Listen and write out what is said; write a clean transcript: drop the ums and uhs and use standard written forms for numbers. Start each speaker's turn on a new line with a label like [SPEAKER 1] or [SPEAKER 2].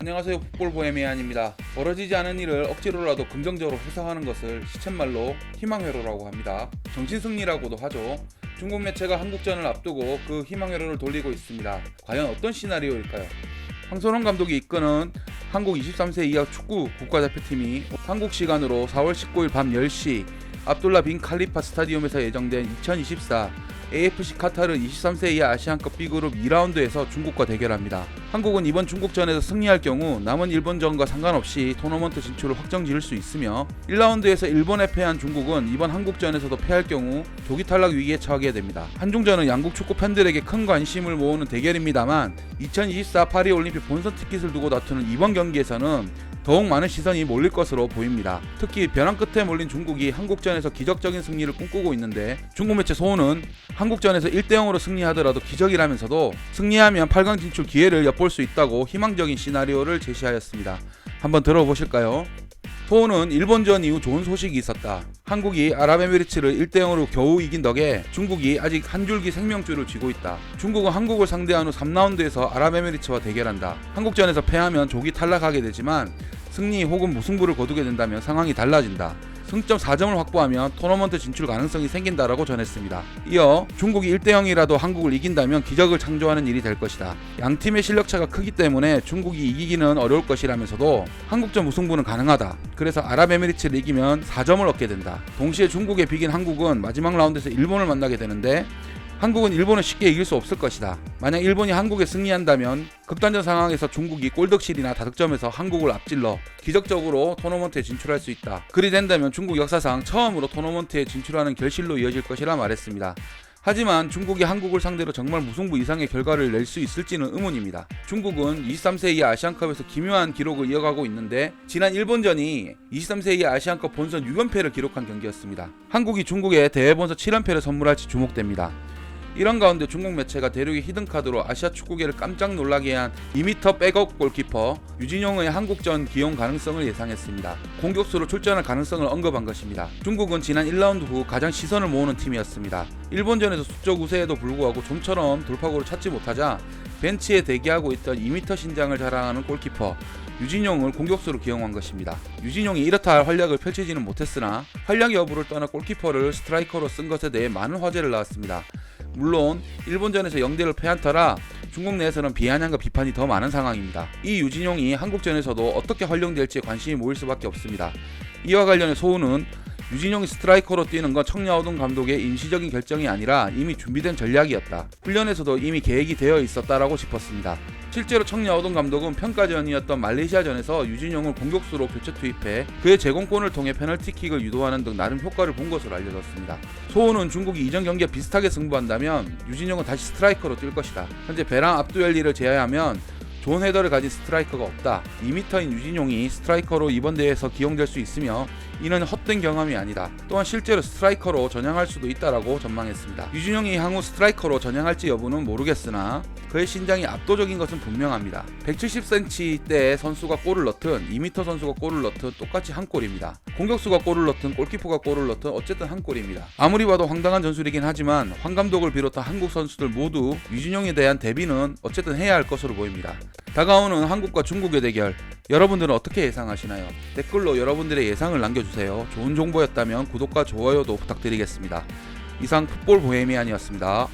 [SPEAKER 1] 안녕하세요. 풋볼 보헤미안입니다. 벌어지지 않은 일을 억지로라도 긍정적으로 해석하는 것을 시쳇말로 희망회로라고 합니다. 정신승리라고도 하죠. 중국 매체가 한국전을 앞두고 그 희망회로를 돌리고 있습니다. 과연 어떤 시나리오일까요? 황선홍 감독이 이끄는 한국 23세 이하 축구 국가대표팀이 한국 시간으로 4월 19일 밤 10시 압둘라 빈 칼리파 스타디움에서 예정된 2024 AFC 카타르 23세 이하 아시안컵 B그룹 2라운드에서 중국과 대결합니다. 한국은 이번 중국전에서 승리할 경우 남은 일본전과 상관없이 토너먼트 진출을 확정지을 수 있으며 1라운드에서 일본에 패한 중국은 이번 한국전에서도 패할 경우 조기 탈락 위기에 처하게 됩니다. 한중전은 양국 축구 팬들에게 큰 관심을 모으는 대결입니다만 2024 파리올림픽 본선 티켓을 두고 다투는 이번 경기에서는 더욱 많은 시선이 몰릴 것으로 보입니다. 특히 벼랑 끝에 몰린 중국이 한국전에서 기적적인 승리를 꿈꾸고 있는데 중국 매체 소은은 한국전에서 1대0으로 승리하더라도 기적이라면서도 승리하면 8강 진출 기회를 엿볼 수 있다고 희망적인 시나리오를 제시하였습니다. 한번 들어보실까요? 소은은 일본전 이후 좋은 소식이 있었다. 한국이 아랍에미리츠를 1대0으로 겨우 이긴 덕에 중국이 아직 한 줄기 생명줄을 쥐고 있다. 중국은 한국을 상대한 후 3라운드에서 아랍에미리츠와 대결한다. 한국전에서 패하면 조기 탈락하게 되지만 승리 혹은 무승부를 거두게 된다면 상황이 달라진다. 승점 4점을 확보하면 토너먼트 진출 가능성이 생긴다라고 전했습니다. 이어 중국이 1대0이라도 한국을 이긴다면 기적을 창조하는 일이 될 것이다. 양팀의 실력차가 크기 때문에 중국이 이기기는 어려울 것이라면서도 한국전 무승부는 가능하다. 그래서 아랍에미리츠를 이기면 4점을 얻게 된다. 동시에 중국에 비긴 한국은 마지막 라운드에서 일본을 만나게 되는데 한국은 일본을 쉽게 이길 수 없을 것이다. 만약 일본이 한국에 승리한다면 극단적 상황에서 중국이 골득실이나 다득점에서 한국을 앞질러 기적적으로 토너먼트에 진출할 수 있다. 그리 된다면 중국 역사상 처음으로 토너먼트에 진출하는 결실로 이어질 것이라 말했습니다. 하지만 중국이 한국을 상대로 정말 무승부 이상의 결과를 낼 수 있을지는 의문입니다. 중국은 23세 이하 아시안컵에서 기묘한 기록을 이어가고 있는데 지난 일본전이 23세 이하 아시안컵 본선 6연패를 기록한 경기였습니다. 한국이 중국에 대회 본선 7연패를 선물할지 주목됩니다. 이런 가운데 중국 매체가 대륙의 히든카드로 아시아 축구계를 깜짝 놀라게 한 2m 백업 골키퍼 유진용의 한국전 기용 가능성을 예상했습니다. 공격수로 출전할 가능성을 언급한 것입니다. 중국은 지난 1라운드 후 가장 시선을 모으는 팀이었습니다. 일본전에서 수적 우세에도 불구하고 좀처럼 돌파구를 찾지 못하자 벤치에 대기하고 있던 2m 신장을 자랑하는 골키퍼 유진용을 공격수로 기용한 것입니다. 유진용이 이렇다 할 활약을 펼치지는 못했으나 활약 여부를 떠나 골키퍼를 스트라이커로 쓴 것에 대해 많은 화제를 낳았습니다. 물론 일본전에서 0대1로 패한 터라 중국 내에서는 비아냥과 비판이 더 많은 상황입니다. 이 유진용이 한국전에서도 어떻게 활용될지에 관심이 모일 수밖에 없습니다. 이와 관련해 소은은 유진용이 스트라이커로 뛰는 건 청야오동 감독의 임시적인 결정이 아니라 이미 준비된 전략이었다. 훈련에서도 이미 계획이 되어 있었다라고 짚었습니다. 실제로 청야오동 감독은 평가전이었던 말레이시아전에서 유진용을 공격수로 교체 투입해 그의 제공권을 통해 페널티킥을 유도하는 등 나름 효과를 본 것으로 알려졌습니다. 소은은 중국이 이전 경기와 비슷하게 승부한다면 유진용은 다시 스트라이커로 뛸 것이다. 현재 베랑 압두엘리를 제외하면 좋은 헤더를 가진 스트라이커가 없다. 2m인 유진용이 스트라이커로 이번 대회에서 기용될 수 있으며 이는 헛된 경험이 아니다. 또한 실제로 스트라이커로 전향할 수도 있다라고 전망했습니다. 유진용이 향후 스트라이커로 전향할지 여부는 모르겠으나 그의 신장이 압도적인 것은 분명합니다. 170cm대의 선수가 골을 넣든 2m 선수가 골을 넣든 똑같이 한 골입니다. 공격수가 골을 넣든 골키퍼가 골을 넣든 어쨌든 한 골입니다. 아무리 봐도 황당한 전술이긴 하지만 황 감독을 비롯한 한국 선수들 모두 유진용에 대한 대비는 어쨌든 해야 할 것으로 보입니다. 다가오는 한국과 중국의 대결, 여러분들은 어떻게 예상하시나요? 댓글로 여러분들의 예상을 남겨주세요. 좋은 정보였다면 구독과 좋아요도 부탁드리겠습니다. 이상 풋볼 보헤미안이었습니다.